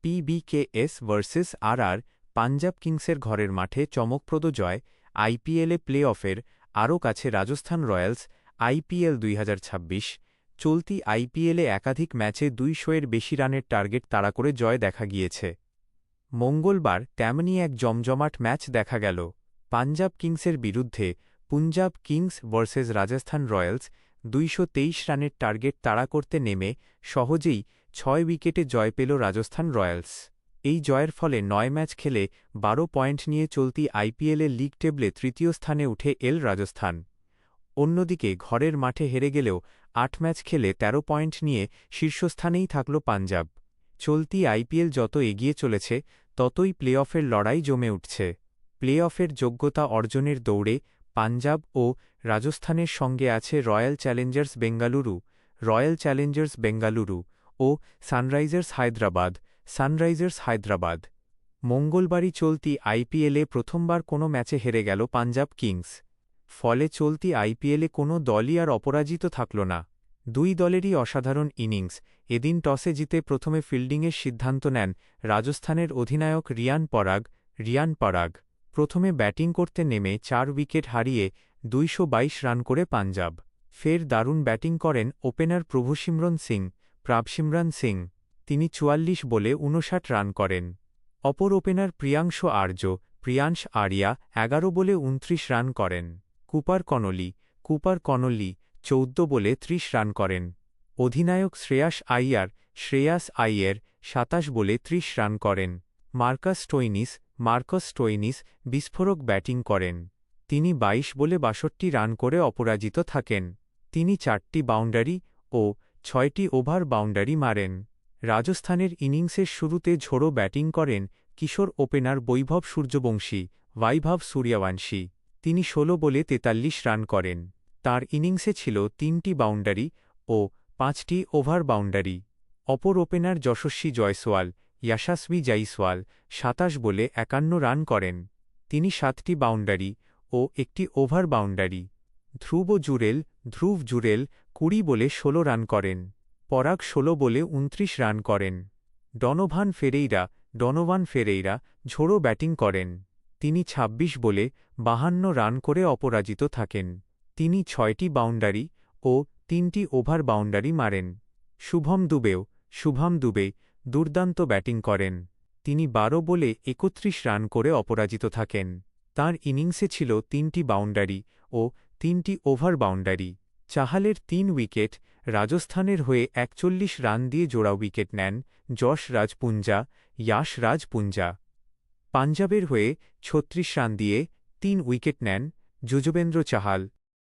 PBKS versus RR, Punjab কিংসের ঘরের মাঠে চমকপ্রদ জয়। আইপিএলে প্লে অফের আরও কাছে রাজস্থান রয়্যালস। IPL 2026। চলতি আইপিএলে একাধিক ম্যাচে 200-এর বেশি রানের টার্গেট তাড়া করে জয় দেখা গিয়েছে। মঙ্গলবার তেমনই এক জমজমাট ম্যাচ দেখা গেল পাঞ্জাব কিংসের বিরুদ্ধে। Punjab Kings versus Rajasthan Royals 223 রানের টার্গেট তাড়া করতে নেমে সহজেই 6 উইকেটে জয় পেল রাজস্থান রয়্যালস। এই জয়ের ফলে 9 ম্যাচ খেলে 12 পয়েন্ট নিয়ে চলতি আইপিএলের লিগ টেবলে তৃতীয় স্থানে উঠে এল রাজস্থান। অন্যদিকে ঘরের মাঠে হেরে গেলেও 8 ম্যাচ খেলে 13 পয়েন্ট নিয়ে শীর্ষস্থানেই থাকল পাঞ্জাব। চলতি আইপিএল যত এগিয়ে চলেছে ততই প্লে অফের লড়াই জমে উঠছে। প্লে অফের যোগ্যতা অর্জনের দৌড়ে পাঞ্জাব ও রাজস্থানের সঙ্গে আছে Royal Challengers Bengaluru, Royal Challengers Bengaluru ও সানরাইজার্স হায়দ্রাবাদ। মঙ্গলবারই চলতি আইপিএলে প্রথমবার কোনো ম্যাচে হেরে গেল পাঞ্জাব কিংস। ফলে চলতি আইপিএলে কোনো দলই আর অপরাজিত থাকল না। দুই দলেরই অসাধারণ ইনিংস। এদিন টসে জিতে প্রথমে ফিল্ডিংয়ের সিদ্ধান্ত নেন রাজস্থানের অধিনায়ক রিয়ান পরাগ। প্রথমে ব্যাটিং করতে নেমে 4 উইকেট হারিয়ে 222 রান করে পাঞ্জাব। ফের দারুণ ব্যাটিং করেন ওপেনার প্রাভসিমরন সিং। তিনি 44 বলে 59 রান করেন। অপর ওপেনার প্রিয়াংশ আরিয়া 11 বলে 29 রান করেন। কুপার কনলি 14 বলে 30 রান করেন। অধিনায়ক শ্রেয়াস আইয়ার 27 বলে 30 রান করেন। মার্কাস স্টোইনিস বিস্ফোরক ব্যাটিং করেন। তিনি 22 বলে 62 রান করে অপরাজিত থাকেন। তিনি 4টি বাউন্ডারি ও 6টি ওভার বাউন্ডারি মারেন। রাজস্থানের ইনিংসের শুরুতে ঝোড়ো ব্যাটিং করেন কিশোর ওপেনার বৈভব সূর্যবংশী। তিনি 16 বলে 43 রান করেন। তাঁর ইনিংসে ছিল 3টি বাউন্ডারি ও 5টি ওভার বাউন্ডারি। অপর ওপেনার যশস্বী জয়সওয়াল 27 বলে 51 রান করেন। তিনি 7টি বাউন্ডারি ও 1টি ওভার বাউন্ডারি। ধ্রুব জুরেল 20 বলে 16 রান করেন। পরাগ 16 বলে 29 রান করেন। ডনোভান ফেরেইরা ঝোড়ো ব্যাটিং করেন। তিনি 26 বলে 52 রান করে অপরাজিত থাকেন। তিনি 6টি বাউন্ডারি ও 3টি ওভার বাউন্ডারি মারেন। শুভম দুবে দুর্দান্ত ব্যাটিং করেন। তিনি 12 বলে 31 রান করে অপরাজিত থাকেন। তাঁর ইনিংসে ছিল 3টি বাউন্ডারি ও 3টি ওভার বাউন্ডারি। চাহালের 3 উইকেট। রাজস্থানের হয়ে 41 রান দিয়ে জোড়া উইকেট নেন ইয়াশ রাজ পুঞ্জা। পাঞ্জাবের হয়ে 36 রান দিয়ে 3 উইকেট নেন যুজবেন্দ্র চাহাল।